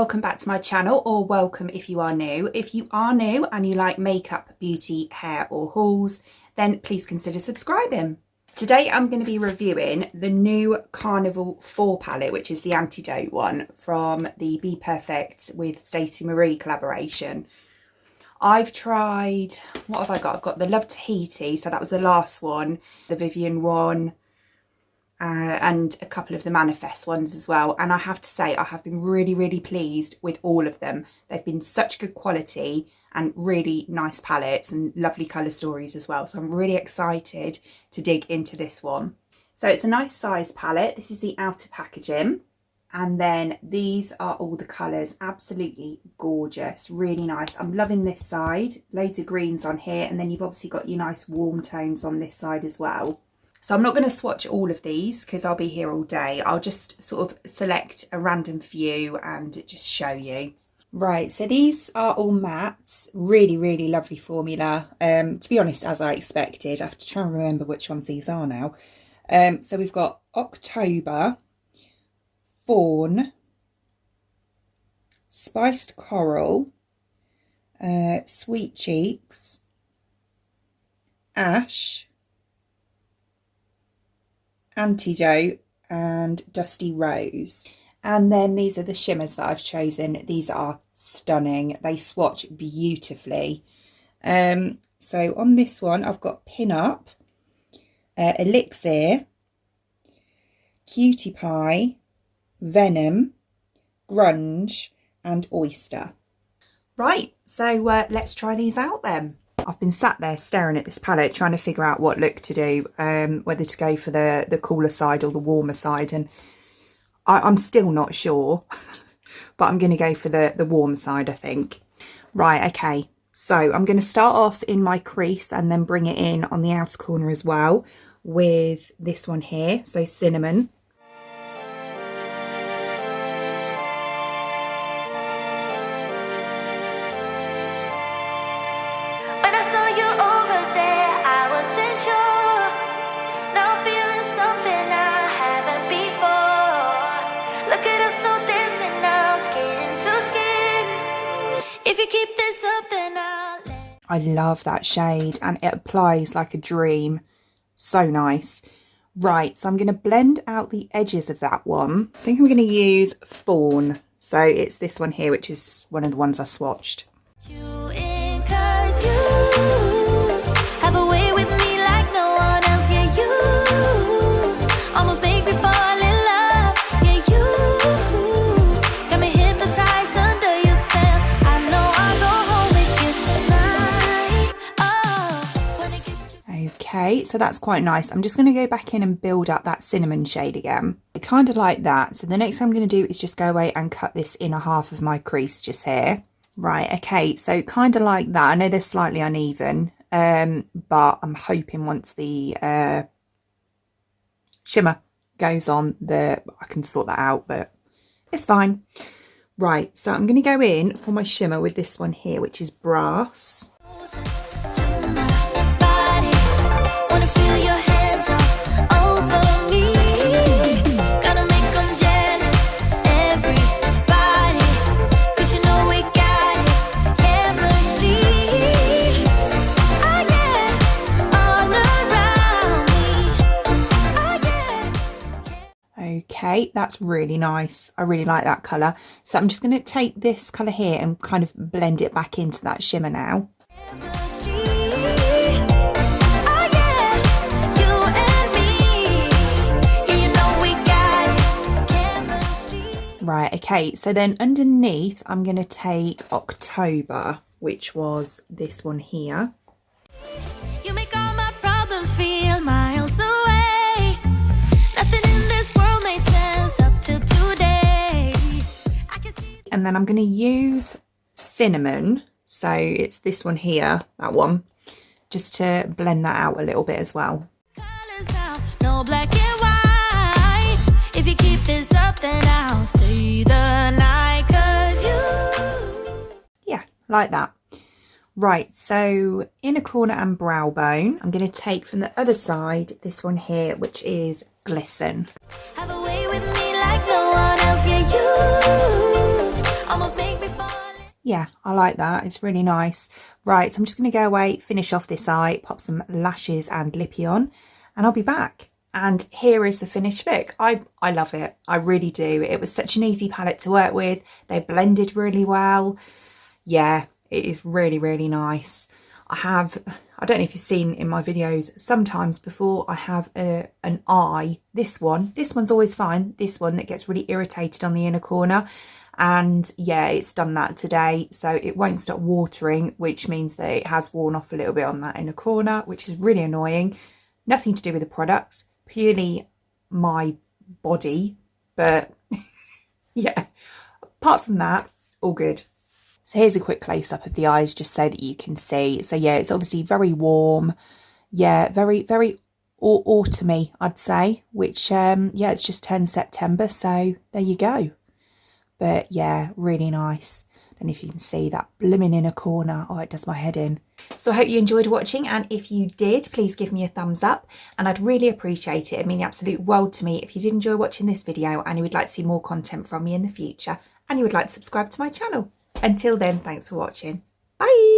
welcome back to my channel, or welcome if you are new. If you are new and you like makeup, beauty, hair or hauls, then please consider subscribing. Today I'm going to be reviewing the new Carnival 4 palette, which is the Antidote one from the BPERFECT with Stacey Marie collaboration. I've tried, what have I got? I've got the Love Tahiti, so that was the last one, the Vivian one, and a couple of the Manifest ones as well. And I have to say, I have been really pleased with all of them. They've been such good quality and really nice palettes and lovely colour stories as well. So I'm really excited to dig into this one. So it's a nice size palette. This is the outer packaging. And then these are all the colours, absolutely gorgeous, really nice. I'm loving this side, loads of greens on here, and then you've obviously got your nice warm tones on this side as well. So I'm not going to swatch all of these because I'll be here all day. I'll just sort of select a random few and just show you. Right, so these are all mattes, really lovely formula. To be honest, as I expected. I have to try and remember which ones these are now. So we've got October, Fawn, Spiced Coral, Sweet Cheeks, Ash, Antidote and Dusty Rose. And then these are the shimmers that I've chosen. These are stunning. They swatch beautifully. So on this one I've got Pin Up, Elixir, Cutie Pie, Venom, Grunge and Oyster. Right, so let's try these out then. I've been sat there staring at this palette trying to figure out what look to do, whether to go for the cooler side or the warmer side, and I'm still not sure, but I'm going to go for the warm side, I think. Right, okay, so I'm going to start off in my crease and then bring it in on the outer corner as well with this one here, so Cinnamon. I love that shade and it applies like a dream. So nice. Right, so I'm going to blend out the edges of that one. I think I'm going to use Fawn. So it's this one here, which is one of the ones I swatched. Have a way with me like no one else. Yeah, you almost make me fall in love. Yeah, you got me hypnotized under your spell. I know I'll go home with you tonight. Oh, when I get you. Okay, so that's quite nice. I'm just going to go back in and build up that cinnamon shade again. I kind of like that. So the next thing I'm going to do is just go away and cut this inner half of my crease just here. Right, okay, so kind of like that. I know they're slightly uneven, but I'm hoping once the shimmer goes on, I can sort that out, but it's fine. Right, so I'm going to go in for my shimmer with this one here, which is Brass. Okay, that's really nice. I really like that colour. So I'm just going to take this colour here and kind of blend it back into that shimmer now. Right, okay, so then underneath I'm going to take October, which was this one here. You make all my problems feel miles away. Nothing in this world made sense up till today. And then I'm going to use Cinnamon, so it's this one here, that one, just to blend that out a little bit as well. No black and white. If you keep this up, then I'll stay the night, 'cause you... Yeah, like that. Right, so inner corner and brow bone. I'm going to take from the other side this one here, which is Glisten. Have a way with me like no one else, yeah, you almost make me fall. Yeah, I like that. It's really nice. Right, so I'm just going to go away, finish off this eye, pop some lashes and lippy on, and I'll be back. And here is the finished look. I love it. I really do. It was such an easy palette to work with. They blended really well. Yeah, it is really, really nice. I don't know if you've seen in my videos, sometimes before I have an eye, this one's always fine. This one that gets really irritated on the inner corner. And yeah, it's done that today. So it won't stop watering, which means that it has worn off a little bit on that inner corner, which is really annoying. Nothing to do with the products, purely my body. But yeah, apart from that, all good. So here's a quick close-up of the eyes just so that you can see. So yeah, it's obviously very warm. Yeah, very, very autumny, I'd say, which, yeah, it's just turned September. So there you go. But yeah, really nice. And if you can see that blooming inner corner, oh, it does my head in. So I hope you enjoyed watching. And if you did, please give me a thumbs up. And I'd really appreciate it. It'd mean the absolute world to me if you did enjoy watching this video and you would like to see more content from me in the future and you would like to subscribe to my channel. Until then, thanks for watching. Bye.